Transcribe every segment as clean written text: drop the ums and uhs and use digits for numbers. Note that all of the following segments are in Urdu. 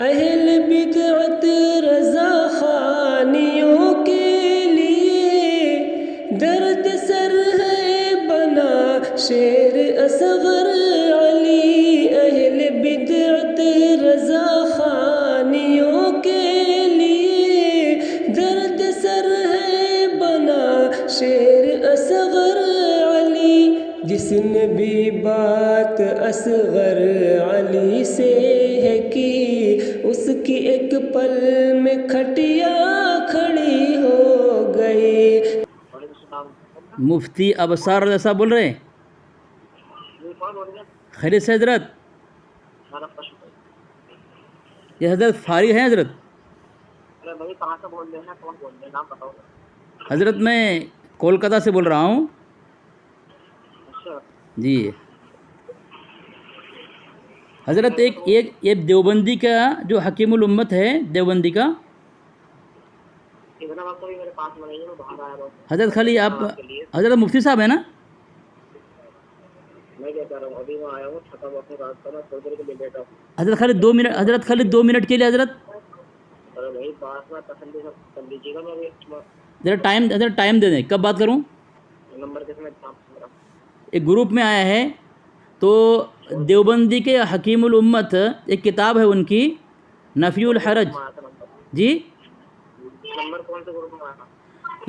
اہل بدعت رضا خانیوں کے لیے درد سر ہے بنا شیر اصغر علی، اہل بدعت رضا خانیوں کے لیے درد سر ہے بنا شیر اصغر علی، جس نے بھی بات اصغر علی سے ہے کی اس کی ایک پل میں کھٹیا کھڑی ہو گئی۔ مفتی ابصار رضا صاحب بول رہے ہیں؟ خیریت سے حضرت؟ یہ حضرت فارغ ہیں حضرت؟ حضرت میں کولکتہ سے بول رہا ہوں جی۔ حضرت ایک دیوبندی کا جو حکیم الامت ہے دیوبندی کا، حضرت خالی آپ حضرت مفتی صاحب ہیں نا؟ حضرت خالی 2 منٹ، حضرت خالی 2 منٹ کے لیے حضرت ذرا ٹائم دے دیں، کب بات کروں؟ ایک گروپ میں آیا ہے تو دیوبندی کے حکیم الامت ایک کتاب ہے ان کی نفی الحرج جی،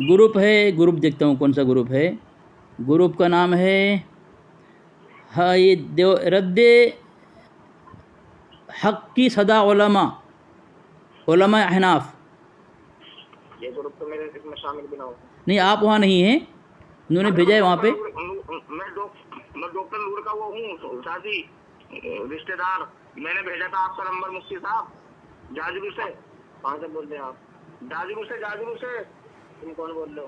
گروپ ہے، گروپ دیکھتا ہوں کون سا گروپ ہے، گروپ کا نام ہے ہاں یہ رد حق کی صدا علماء احناف، یہ گروپ تو میرے اس میں شامل بھی نہ ہو۔ نہیں آپ وہاں نہیں ہیں، انہوں نے بھیجا ہے وہاں پہ۔ میں ڈاکٹر نور کا وہ ہوں شادی رشتہ دار، میں نے بھیجا تھا آپ کا نمبر مفتی صاحب جاجرو سے۔ کہاں سے بول رہے ہیں آپ؟ جاجرو سے تم کون بول رہے ہو؟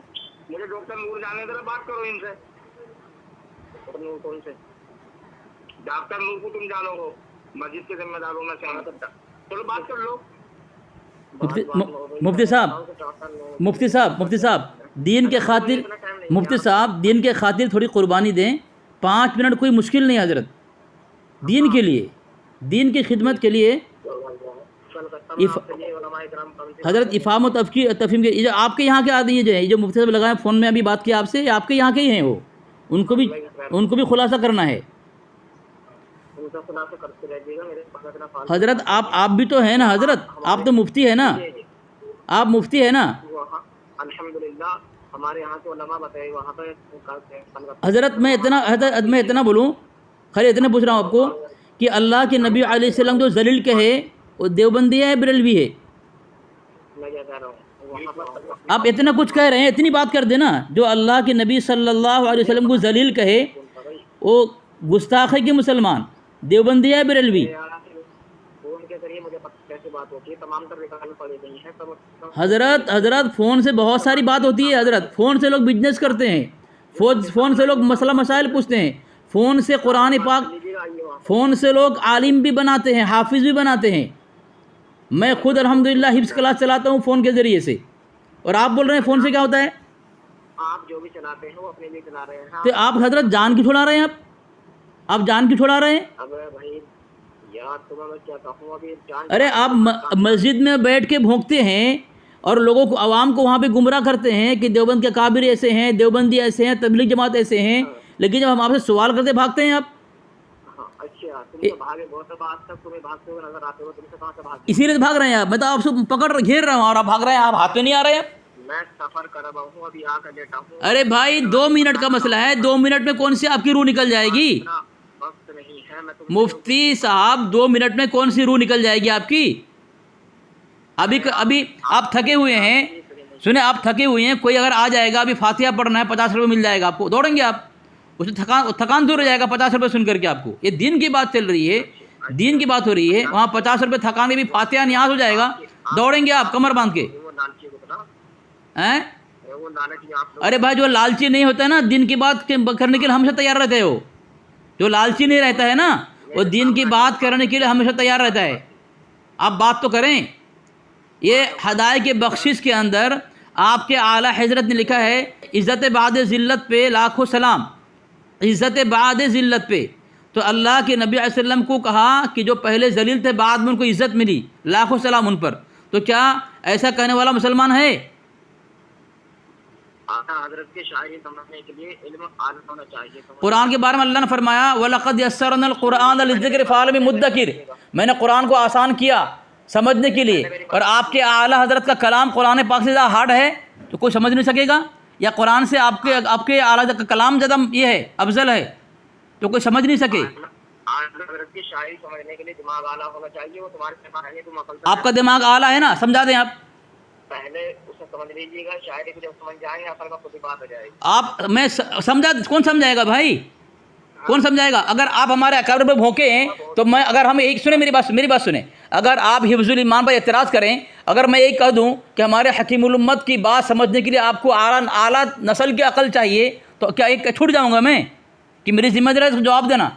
مجھے ڈاکٹر نور جانے ذرا بات کرو ان سے۔ ڈاکٹر نور کون سے؟ ڈاکٹر نور کو تم جانو گو، مسجد کے ذمہ داروں میں سے آنا، چلو بات کر لو۔ مفتی صاحب دین کے خاطر، مفتی صاحب دین کے خاطر تھوڑی قربانی دیں، 5 منٹ کوئی مشکل نہیں حضرت، دین کے لیے، دین کی خدمت کے لیے۔ حضرت افہام و تفہیم کے جو آپ کے یہاں کے آدمی جو ہیں، جو مفتی صاحب لگائے فون میں ابھی بات کیا آپ سے، آپ کے یہاں کے ہی ہیں وہ، ان کو بھی خلاصہ کرنا ہے حضرت۔ آپ بھی تو ہیں نا حضرت، آپ تو مفتی ہے نا، آپ مفتی ہے نا الحمدللہ۔ ہمارے یہاں کے علماء بتائے وہاں پہ حضرت۔ میں اتنا بولوں، خالی اتنا پوچھ رہا ہوں آپ کو کہ اللہ کے نبی علیہ السلام جو ذلیل کہے وہ دیوبندی ہے بریلوی ہے؟ میں کیا کہہ رہا ہوں، آپ اتنا کچھ کہہ رہے ہیں، اتنی بات کر دینا، جو اللہ کے نبی صلی اللہ علیہ وسلم کو ذلیل کہے وہ گستاخ ہے کہ مسلمان؟ دیوبندی ہے بریلوی؟ حضرت فون سے بہت ساری بات ہوتی ہے حضرت، فون سے لوگ بزنس کرتے ہیں، فون سے لوگ مسئلہ مسائل پوچھتے ہیں، فون سے قرآن پاک، فون سے لوگ عالم بھی بناتے ہیں، حافظ بھی بناتے ہیں۔ میں خود الحمدللہ حفظ کلاس چلاتا ہوں فون کے ذریعے سے، اور آپ بول رہے ہیں فون سے کیا ہوتا ہے؟ آپ جو بھی چلاتے ہیں وہ اپنے لیے چلا رہے ہیں۔ تو آپ حضرت جان کی چھڑا رہے ہیں، آپ جان کی چھڑا رہے ہیں؟ ارے آپ مسجد میں بیٹھ کے بھونکتے ہیں اور لوگوں کو، عوام کو وہاں پہ گمراہ کرتے ہیں کہ دیوبند کے کابر ایسے ہیں، دیوبندی ایسے ہیں، تبلیغ جماعت ایسے ہیں، لیکن جب ہم آپ سے سوال کرتے بھاگتے ہیں آپ۔ اسی لیے بھاگ رہے ہیں آپ، میں تو آپ سے پکڑ گھیر رہا ہوں اور آپ بھاگ رہے ہیں، آپ ہاتھ پہ نہیں آ رہے ہیں۔ میں سفر کر رہا ہوں، ابھی آ کر لیٹا ہوں۔ ارے بھائی 2 منٹ کا مسئلہ ہے، 2 منٹ میں کون سی آپ کی روح نکل جائے گی؟ وقت نہیں ہے، میں مفتی صاحب 2 منٹ میں کون سی روح نکل جائے گی آپ کی؟ ابھی آپ تھکے ہوئے ہیں، سنیں آپ تھکے ہوئے ہیں، کوئی اگر آ جائے گا ابھی فاتحہ پڑھنا ہے 50 روپے مل جائے گا آپ کو، دوڑیں گے آپ؟ اس سے تھکان دور ہو جائے گا 50 روپے سن کر کے آپ کو۔ یہ دین کی بات چل رہی ہے، دین کی بات ہو رہی ہے، وہاں 50 روپے تھکان کے بھی فاتحہ نیاز ہو جائے گا، دوڑیں گے آپ کمر باندھ کے؟ ارے بھائی جو لالچی نہیں ہوتا ہے نا دین کی بات کرنے کے لیے ہمیشہ تیار رہتے ہو، جو لالچی نہیں رہتا ہے نا وہ دین کی بات کرنے کے لیے ہمیشہ تیار رہتا ہے۔ آپ بات تو کریں۔ یہ ہدایت کے بخشش کے اندر آپ کے اعلیٰ حضرت نے لکھا ہے، عزت بعد ذلت پہ لاکھوں سلام، عزت بعد ذلت پہ، تو اللہ کے نبی علیہ السلام کو کہا کہ جو پہلے ذلیل تھے بعد میں ان کو عزت ملی، لاکھوں سلام ان پر، تو کیا ایسا کہنے والا مسلمان ہے؟ حضرت کی شاعری سمجھنے کے لیے علم عالم ہونا چاہیے. قرآن کے بارے میں اللہ نے فرمایا وَلَقَدْ يَسَّرْنَا الْقُرْآنَ لِلذِّكْرِ فَهَلْ مِن مُدَّكِرٍ، میں نے قرآن کو آسان کیا سمجھنے کے لیے. اور آپ کے اعلیٰ حضرت کا کلام قرآن پاک سے زیادہ ہارڈ ہے تو کوئی سمجھ نہیں سکے گا، یا قرآن سے آپ کے اعلیٰ حضرت کا کلام زیادہ یہ ہے افضل ہے تو کوئی سمجھ نہیں سکے. حضرت کی شاعری سمجھنے کے لیے دماغ اعلیٰ ہونا چاہیے. وہ تمہارے دماغ ہے، تم عقل سے آپ کا دماغ اعلیٰ ہے نا، سمجھا دیں آپ. پہلے اسے سمجھ لیجیے گا، شاعری کو جب سمجھ جائیں گے عقل کا خود ہی بات ہو جائے گی. آپ میں سمجھا، کون سمجھائے گا بھائی، کون سمجھائے گا؟ اگر آپ ہمارے اکابر پہ بھونکے ہیں تو میں، اگر ہم ایک سنیں میری بات سنیں، اگر آپ حفظ الایمان پر اعتراض کریں، اگر میں ایک کہہ دوں کہ ہمارے حکیم الامت کی بات سمجھنے کے لیے آپ کو اعلیٰ نسل کی عقل چاہیے، تو کیا ایک چھوٹ جاؤں گا میں کہ میری ذمہ داری ہے جواب دینا؟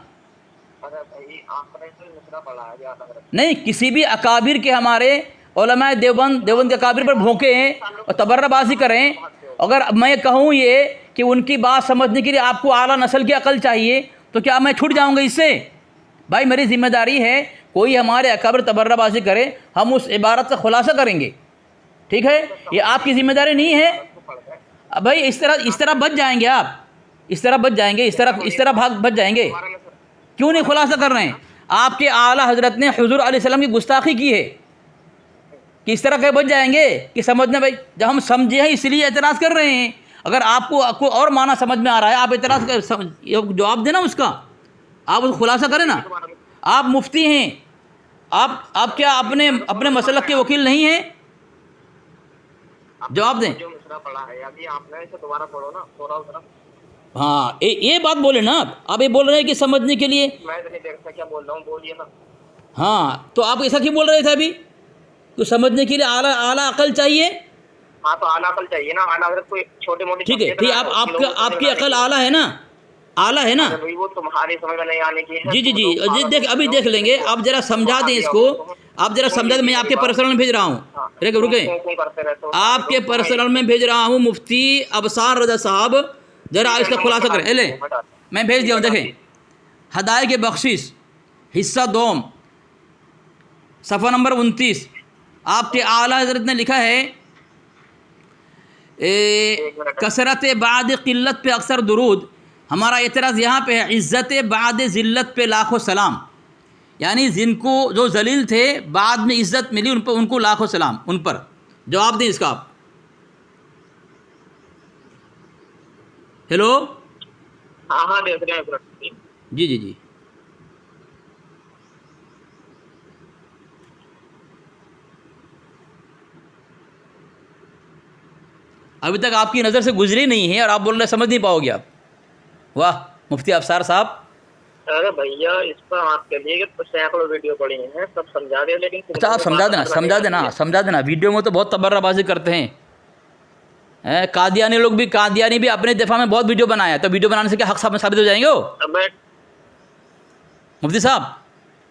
نہیں، کسی بھی اکابر کے، ہمارے علماء دیوبند کے اکابر پر بھونکے ہیں اور تبرہ بازی کریں، اگر میں کہوں یہ کہ ان کی بات سمجھنے کے لیے آپ کو اعلیٰ نسل کی عقل چاہیے، تو کیا میں چھوٹ جاؤں گا اس سے؟ بھائی میری ذمہ داری ہے، کوئی ہمارے اکابر تبرہ بازی کرے، ہم اس عبارت کا خلاصہ کریں گے، ٹھیک ہے؟ یہ آپ کی ذمہ داری نہیں ہے بھائی. اس طرح بچ جائیں گے آپ، اس طرح بچ جائیں گے، اس طرح بچ جائیں گے. کیوں نہیں خلاصہ کر رہے ہیں؟ آپ کے اعلیٰ حضرت نے حضور علیہ السلام کی گستاخی کی ہے کہ اس طرح کہ بچ جائیں گے کہ سمجھنا. بھائی جب ہم سمجھے ہیں اس لیے اعتراض کر رہے ہیں. اگر آپ کو اور معنی سمجھ میں آ رہا ہے، آپ اعتراض جواب دینا اس کا، آپ اس خلاصہ کریں نا. آپ مفتی ہیں، آپ کیا اپنے مسلک کے وکیل نہیں ہیں؟ جواب دیں. جو مصرع پڑھا ہے ابھی آپ نے اسے دوبارہ پڑھو نا تھوڑا ذرا. ہاں یہ بات بولے نا آپ یہ بول رہے ہیں کہ سمجھنے کے لیے. میں اتنی دیر سے کیا بول رہا ہوں، بولیے نا. ہاں تو آپ ایسا کیوں بول رہے تھے ابھی تو سمجھنے کے لیے اعلیٰ عقل چاہیے؟ ہاں تو اعلیٰ عقل چاہیے نا. اعلیٰ حضرت کوئی چھوٹی موٹی ٹھیک ہے، ٹھیک. آپ کی عقل اعلیٰ ہے نا، اعلیٰ ہے نا. وہ تمہاری سمجھ میں نہیں آنے کی ہے. جی ابھی دیکھ لیں گے. آپ ذرا سمجھا دیں اس کو، آپ ذرا سمجھا دیں. میں آپ کے پرسنل میں بھیج رہا ہوں، رکیں، آپ کے پرسنل میں بھیج رہا ہوں مفتی ابصار رضا صاحب، ذرا اس کا خلاصہ کریں. لیں میں بھیج دیا ہوں، دیکھیں. ہدایت بخشش حصہ دوم صفحہ نمبر 29. آپ کے اعلیٰ حضرت نے لکھا ہے کثرت بعد قلت پہ اکثر درود. ہمارا اعتراض یہاں پہ ہے عزت بعد ذلت پہ لاکھوں سلام، یعنی جن کو جو ذلیل تھے بعد میں عزت ملی ان کو لاکھوں سلام ان پر. جواب دیں اس کا آپ. ہیلو، ہاں دیکھ رہے ہیں. جی ابھی تک آپ کی نظر سے گزری نہیں ہے اور آپ بول رہے سمجھ نہیں پاؤ گے آپ. واہ مفتی ابصار صاحب. ارے بھیا اس پر آپ کے لیے سینکڑوں ویڈیو پڑی ہیں، سب سمجھا دیں. لیکن اچھا آپ سمجھا دینا. ویڈیو میں تو بہت تبرہ بازی کرتے ہیں. قادیانی بھی اپنے دفاع میں بہت ویڈیو بنایا، تو ویڈیو بنانے سے کیا حق ثابت ہو جائیں گے؟ وہ مفتی صاحب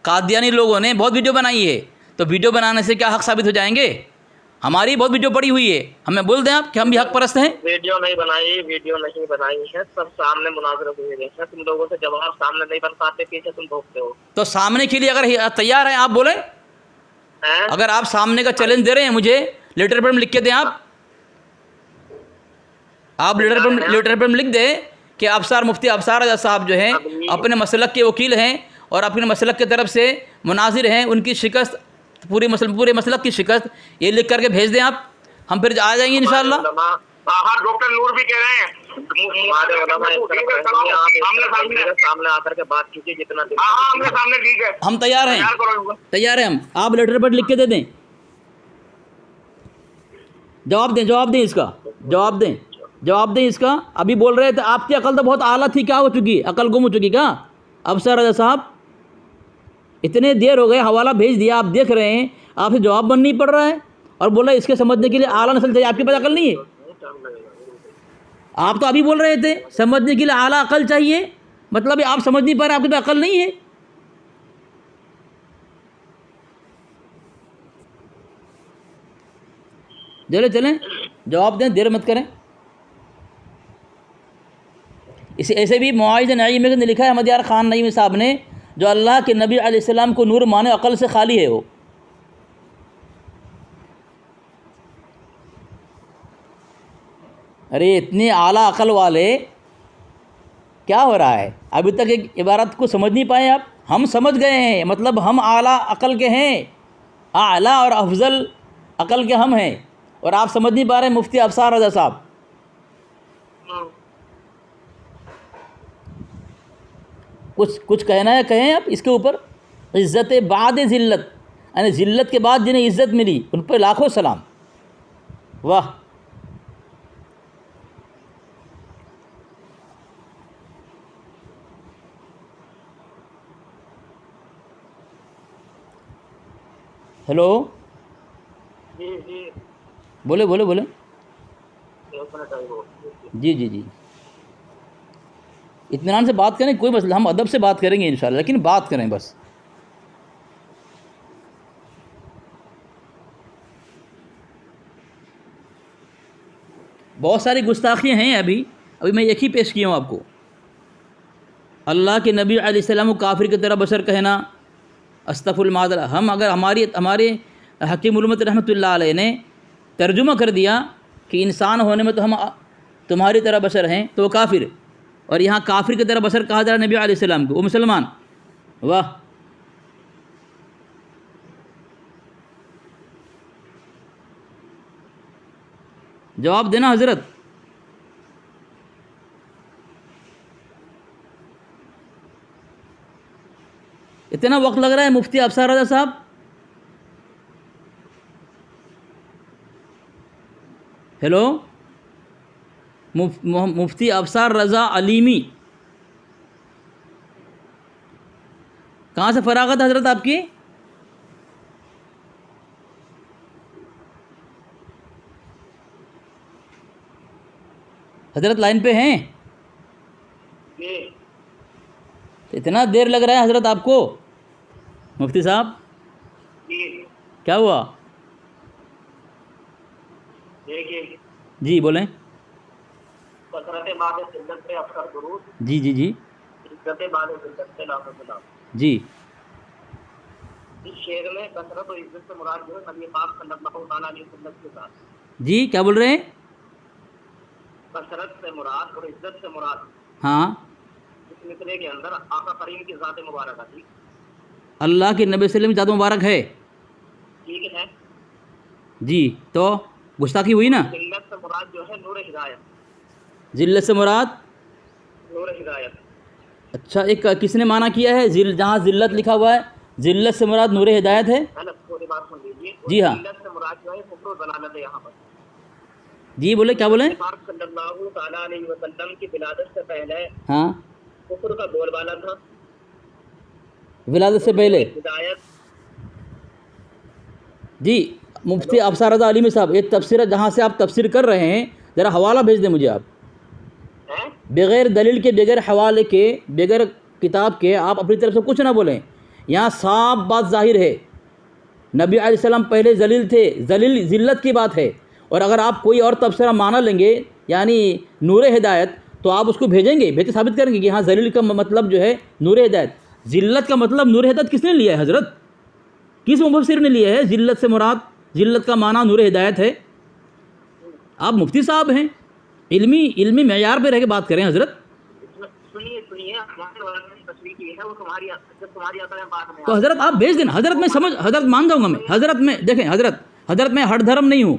قادیانی لوگوں نے بہت ویڈیو بنائی ہے، تو ویڈیو بنانے سے کیا حق ثابت ہو جائیں گے؟ ہماری بہت ویڈیو پڑی ہوئی ہے، ہمیں بول دیں آپ کہ ہم بھی حق پرست ہیں. ویڈیو نہیں بنائی ہے، سب سامنے مناظرے ہوئے ہیں. تم لوگوں سے جواب سامنے نہیں بن پاتے، پیچھے تم بھوکتے ہو. تو سامنے کے لیے اگر تیار ہیں آپ بولیں. اگر آپ سامنے کا چیلنج دے رہے ہیں مجھے، لیٹر پر لکھ کے دیں. آپ لیٹر پر لکھ دیں کہ مفتی ابصار رضا صاحب جو ہیں اپنے مسلک کے وکیل ہیں اور اپنے مسلک کی طرف سے مناظر ہیں، ان کی شکست پورے مسلک کی شکست یہ لکھ کر کے بھیج دیں آپ. ہم پھر آ جائیں گے انشاءاللہ. ڈاکٹر نور بھی کہہ رہے ہیں سامنے آ کر کے بات کیجیے جتنا. ہم تیار ہیں ہم. آپ لیٹر پر لکھ کے دے دیں. جواب دیں اس کا. جواب دیں اس کا. ابھی بول رہے تھے آپ کی عقل تو بہت اعلیٰ تھی، کیا ہو چکی؟ عقل گم ہو چکی کیا؟ ابصار رضا صاحب اتنے دیر ہو گئے، حوالہ بھیج دیا، آپ دیکھ رہے ہیں، آپ سے جواب بن نہیں پڑ رہا ہے اور بول رہے اس کے سمجھنے کے لیے اعلیٰ نسل چاہیے. آپ کے پاس عقل نہیں ہے. آپ تو ابھی بول رہے تھے سمجھنے کے لیے اعلیٰ عقل چاہیے، مطلب آپ سمجھ نہیں پا رہے، آپ کے پاس عقل نہیں ہے. چلیں جواب دیں، دیر مت کریں. اسے ایسے بھی مواعظ نعیم میں لکھا ہے احمد یار خان نعیمی صاحب نے، جو اللہ کے نبی علیہ السلام کو نور مانے عقل سے خالی ہے وہ. ارے اتنے اعلیٰ عقل والے، کیا ہو رہا ہے؟ ابھی تک ایک عبارت کو سمجھ نہیں پائے آپ. ہم سمجھ گئے ہیں، مطلب ہم اعلیٰ عقل کے ہیں، اعلیٰ اور افضل عقل کے ہم ہیں، اور آپ سمجھ نہیں پا رہے ہیں. مفتی افسر رضا صاحب، کچھ کہنا ہے کہیں آپ اس کے اوپر. عزت بعد ذلت، یعنی ذلت کے بعد جنہیں عزت ملی ان پہ لاکھوں سلام. واہ. ہیلو، بولے بولے بولے. جی جی جی، اطمینان سے بات کریں، کوئی مسئلہ، ہم ادب سے بات کریں گے انشاءاللہ، لیکن بات کریں بس. بہت ساری گستاخیاں ہیں. ابھی میں ایک ہی پیش کیا ہوں آپ کو. اللہ کے نبی علیہ السلام کو کافر کی طرح بشر کہنا، استغفر اللہ. ہم اگر ہمارے حکیم علمت رحمۃ اللہ علیہ نے ترجمہ کر دیا کہ انسان ہونے میں تو ہم تمہاری طرح بشر ہیں، تو وہ کافر، اور یہاں کافر کی طرح بشر کہا جا رہا نبی علیہ السلام کو، وہ مسلمان. واہ. جواب دینا حضرت. اتنا وقت لگ رہا ہے مفتی افسر رضا صاحب؟ ہیلو، مفتی افسر رضا علیمی، کہاں سے فراغت حضرت آپ کی؟ حضرت لائن پہ ہیں؟ اتنا دیر لگ رہا ہے حضرت آپ کو مفتی صاحب؟ کیا ہوا؟ جی بولیں. جی جی جی جی. اس شعر میں کثرت و عزت سے مراد جو ہے نبی پاک صلی اللہ علیہ وسلم کے ساتھ. جی کیا بول رہے ہیں؟ کثرت سے مراد اور عزت سے مراد، ہاں، اس مصرے کے اندر آقا کریم کی ذات مبارکہ تھی. اللہ کے نبی صلی اللہ علیہ وسلم کی ذات مبارک ہے. ٹھیک ہے جی، تو گستاخی ہوئی نا. ذلت سے مراد جو ہے نور ہدایت. ذلت سے مراد نور ہدایت. اچھا، ایک کس نے معنی کیا ہے؟ جہاں ذلت لکھا ہوا ہے، ذلت سے مراد نور ہدایت ہے. تھوڑی بات سن لیجیے. جی ہاں. ذلت سے مراد جو ہے کفر و ضلالت ہے. یہاں پر جی بولے، کیا بولیں؟ پاک صلی اللہ تعالیٰ علیہ وسلم کی ولادت سے پہلے ہاں، کفر کا بول بالا تھا. ولادت سے پہلے. ہدایت. جی مفتی افسر رضا علیمی صاحب، یہ تفسیر جہاں سے آپ تفسیر کر رہے ہیں، ذرا حوالہ بھیج دیں مجھے آپ. بغیر دلیل کے، بغیر حوالے کے، بغیر کتاب کے آپ اپنی طرف سے کچھ نہ بولیں. یہاں صاف بات ظاہر ہے، نبی علیہ السلام پہلے ذلیل تھے. ذلت کی بات ہے. اور اگر آپ کوئی اور تفسیرہ معنی لیں گے، یعنی نور ہدایت، تو آپ اس کو بھیجیں گے، بھیج کے ثابت کریں گے کہ ہاں ذلیل کا مطلب جو ہے نور ہدایت. ذلت کا مطلب نور ہدایت کس نے لیا ہے حضرت؟ کس مفسر نے لیا ہے؟ ذلت سے مراد، ذلت کا معنی نور ہدایت ہے. آپ مفتی صاحب ہیں، علمی معیار پہ رہ کے بات کریں حضرت. تو حضرت آپ بھیج دینا. حضرت میں حضرت مان جاؤں گا میں. حضرت میں دیکھیں، حضرت میں ہٹ دھرم نہیں ہوں،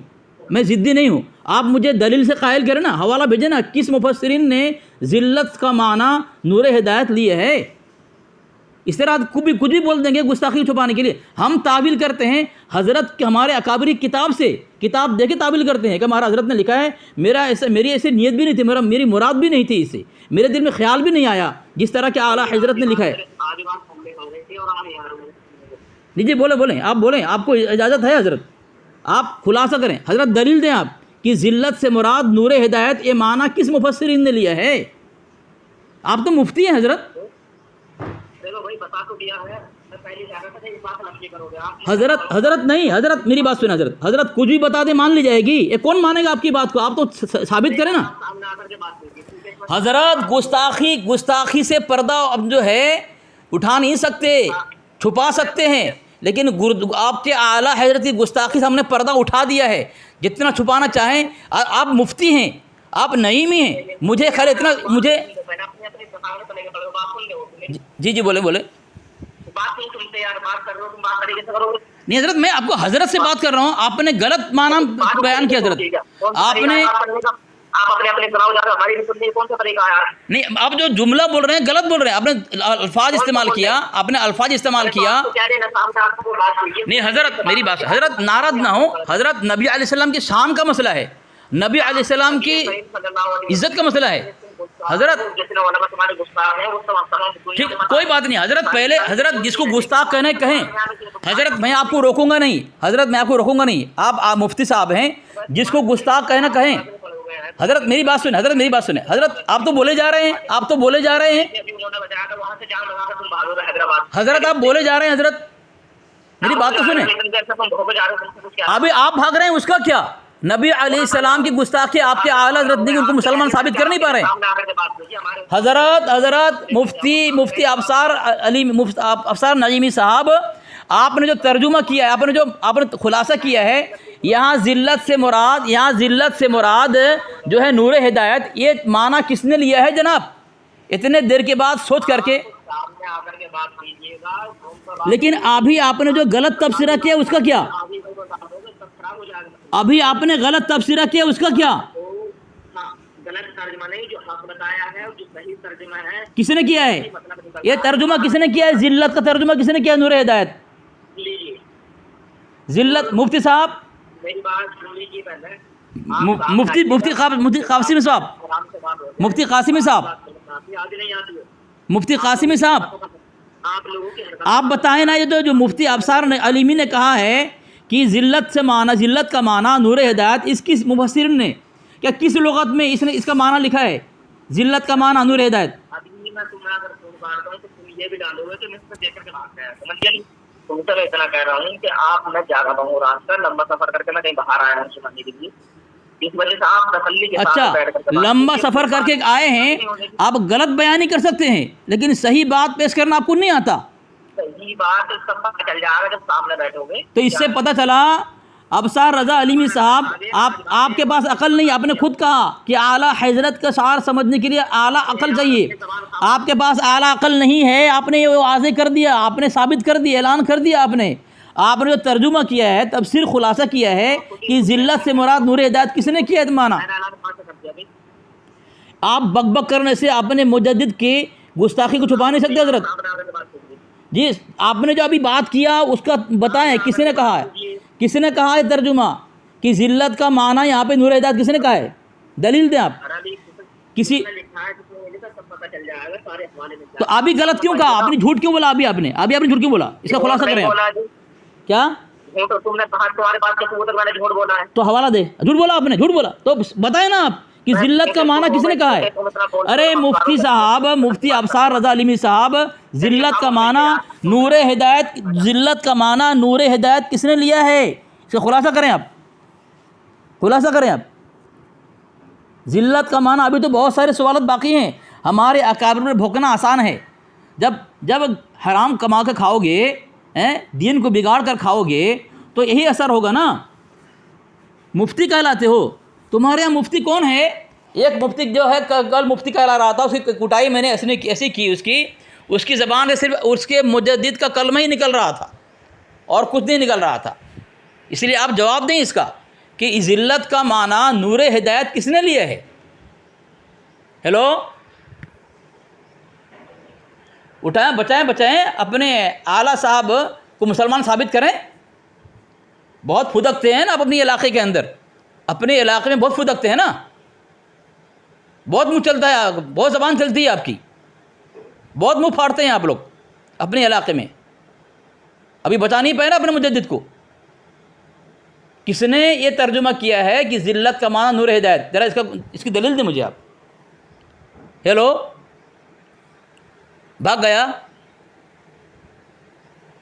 میں ضدی نہیں ہوں. آپ مجھے دلیل سے قائل کریں نا، حوالہ بھیجیں نا، کس مفسرین نے ذلت کا معنی نور ہدایت لیے ہے. اس طرح کچھ بھی بول دیں گے گستاخی چھپانے کے لیے. ہم تعویل کرتے ہیں حضرت کے، ہمارے اکابری کتاب سے، کتاب دے کے تعویل کرتے ہیں کہ ہمارا حضرت نے لکھا ہے. میری ایسی نیت بھی نہیں تھی، میری مراد بھی نہیں تھی، اس سے میرے دل میں خیال بھی نہیں آیا جس طرح کہ اعلیٰ حضرت نے لکھا ہے. جی بولیں، آپ بولیں، آپ کو اجازت ہے حضرت. آپ خلاصہ کریں حضرت، دلیل دیں آپ کہ ذلت سے مراد نور ہدایت، یہ معنی کس مفسرین نے لیا ہے. آپ تو مفتی ہیں حضرت. بھائی بتا تو دیا ہے، حضرت نہیں، حضرت میری بات سنیں، حضرت کچھ بھی بتا دیں مان لی جائے گی، یہ کون مانے گا آپ کی بات کو؟ آپ تو ثابت کریں نا حضرت۔ گستاخی سے پردہ اب جو ہے اٹھا نہیں سکتے، چھپا سکتے ہیں، لیکن آپ کے اعلیٰ حضرت کی گستاخی سے ہم نے پردہ اٹھا دیا ہے، جتنا چھپانا چاہیں۔ آپ مفتی ہیں، آپ نعیمی ہیں، مجھے خیر اتنا مجھے جی بولے نہیں حضرت، میں آپ کو حضرت سے بات کر رہا ہوں، آپ نے غلط معنی بیان کیا حضرت، آپ نے نہیں، آپ جو جملہ بول رہے ہیں غلط بول رہے ہیں، آپ نے الفاظ استعمال کیا، نہیں حضرت میری بات، حضرت ناراض نہ ہو حضرت، نبی علیہ السلام کی شان کا مسئلہ ہے، نبی علیہ السلام کی عزت کا مسئلہ ہے حضرت۔ ٹھیک، کوئی بات نہیں حضرت، پہلے حضرت جس کو گستاخ کہنے کہیں حضرت، میں آپ کو روکوں گا نہیں حضرت، میں آپ کو روکوں گا نہیں، آپ مفتی صاحب ہیں، جس کو گستاخ کہنا کہیں حضرت۔ میری بات سنیں حضرت، آپ تو بولے جا رہے ہیں حضرت، آپ بولے جا رہے ہیں حضرت، میری بات تو سنیں، ابھی آپ بھاگ رہے ہیں، اس کا کیا؟ نبی علیہ السلام کی گستاخی آپ کے اعلیٰ حضرت نے ان کو مسلمان ثابت کر نہیں پا رہے ہیں حضرت۔ مفتی افسار نعیمی صاحب، آپ نے جو ترجمہ کیا ہے، آپ نے خلاصہ کیا ہے، یہاں ذلت سے مراد جو ہے نور ہدایت، یہ معنی کس نے لیا ہے جناب؟ اتنے دیر کے بعد سوچ کر کے، لیکن ابھی آپ نے جو غلط تبصرہ کیا اس کا کیا؟ ابھی آپ نے غلط تبصرہ کیا اس کا کیا؟ غلط ترجمہ نہیں، جو حق بتایا ہے اور جو صحیح ترجمہ ہے کس نے کیا ہے؟ یہ ترجمہ کس نے کیا ہے؟ ذلت کا ترجمہ کس نے کیا؟ نور ہدایت ذلت، مفتی صاحب، میری بات سن لیجیے پہلے، مفتی قاسمی صاحب، مفتی قاسمی صاحب، آپ بتائیں نا، یہ جو مفتی افسار علیمی نے کہا ہے کہ ذلت کا معنی نور ہدایت، اس کی مفسرین نے کیا کس لغت میں اس کا معنی لکھا ہے؟ ذلت کا معنی نور ہدایت۔ ابھی میں تمہارا اگر فون مارتا ہوں تو تم یہ بھی ڈالو گے کہ میں اس کو دیکھ کر کے بات کر رہا ہوں، سمجھ گئے؟ تم سے میں اتنا کہہ رہا ہوں کہ آپ میں جا رہا ہوں رات کا لمبا سفر کر کے، میں کہیں باہر آیا ہوں سنانے کے لیے، اس وجہ سے آپ تسلی کے ساتھ بیٹھ کر کے لمبا سفر کر کے آئے ہیں، آپ غلط بیانی کر سکتے ہیں، لیکن صحیح بات پیش کرنا آپ کو نہیں آتا۔ صحیح بات اس کا پتہ چل جائے گا جب سامنے بیٹھو گے، تو اس سے پتہ چلا ابصار رضا علیمی صاحب، آپ کے پاس عقل نہیں، آپ نے خود کہا کہ اعلیٰ حضرت کا شعار سمجھنے کے لیے اعلیٰ عقل چاہیے، آپ کے پاس اعلیٰ عقل نہیں ہے، آپ نے یہ واضح کر دیا، آپ نے ثابت کر دیا، اعلان کر دیا، آپ نے جو ترجمہ کیا ہے، تفسیر خلاصہ کیا ہے کہ ذلت سے مراد نور ہدایت، کس نے کیا ہے معنی؟ آپ بک بک کرنے سے اپنے مجدد کی گستاخی کو چھپا نہیں سکتے حضرت۔ جی آپ نے جو ابھی بات کیا اس کا بتائیں، کس نے کہا ہے ترجمہ کہ ذلت کا معنی یہاں پہ نور ہدایت، کس نے کہا ہے؟ دلیل دیں آپ کسی۔ تو ابھی غلط کیوں کہا؟ آپ نے جھوٹ کیوں بولا؟ ابھی آپ نے جھوٹ کیوں بولا؟ اس کا خلاصہ کریں آپ۔ کیا تم نے کہا تمہارے پاس کے ثبوت ہے، میں نے جھوٹ بولا ہے، تو حوالہ دے، جھوٹ بولا آپ نے، جھوٹ بولا تو بتائیں نا آپ کہ ذلت کا معنی کس نے کہا ہے؟ ارے مفتی صاحب، مفتی افسار رضا علیمی صاحب، ذلت کا معنی نور ہدایت، ذلت کا معنی نور ہدایت کس نے لیا ہے؟ اس کا خلاصہ کریں آپ، ذلت کا معنی۔ ابھی تو بہت سارے سوالات باقی ہیں، ہمارے اکابر میں بھوکنا آسان ہے، جب حرام کما کے کھاؤ گے، دین کو بگاڑ کر کھاؤ گے تو یہی اثر ہوگا نا۔ مفتی کہلاتے ہو، تمہارے یہاں مفتی کون ہے؟ ایک مفتی جو ہے کل مفتی کہلا رہا تھا، اس کی کٹائی میں نے ایسی کی، اس کی زبان سے صرف اس کے مجدد کا کلمہ ہی نکل رہا تھا اور کچھ نہیں نکل رہا تھا۔ اس لیے آپ جواب دیں اس کا کہ ذلت کا معنی نور ہدایت کس نے لیا ہے؟ ہیلو، اٹھائیں، بچائیں اپنے اعلیٰ صاحب کو مسلمان ثابت کریں۔ بہت پھدکتے ہیں نا آپ اپنی علاقے کے اندر، اپنے علاقے میں بہت پھدکتے ہیں نا، بہت منہ چلتا ہے، بہت زبان چلتی ہے آپ کی، بہت منہ پھاڑتے ہیں آپ لوگ اپنے علاقے میں۔ ابھی بتا نہیں پائے نا اپنے مجدد کو، کس نے یہ ترجمہ کیا ہے کہ ذلت کا معنی نور ہدایت؟ ذرا اس کی دلیل دیں مجھے آپ۔ ہیلو، بھاگ گیا،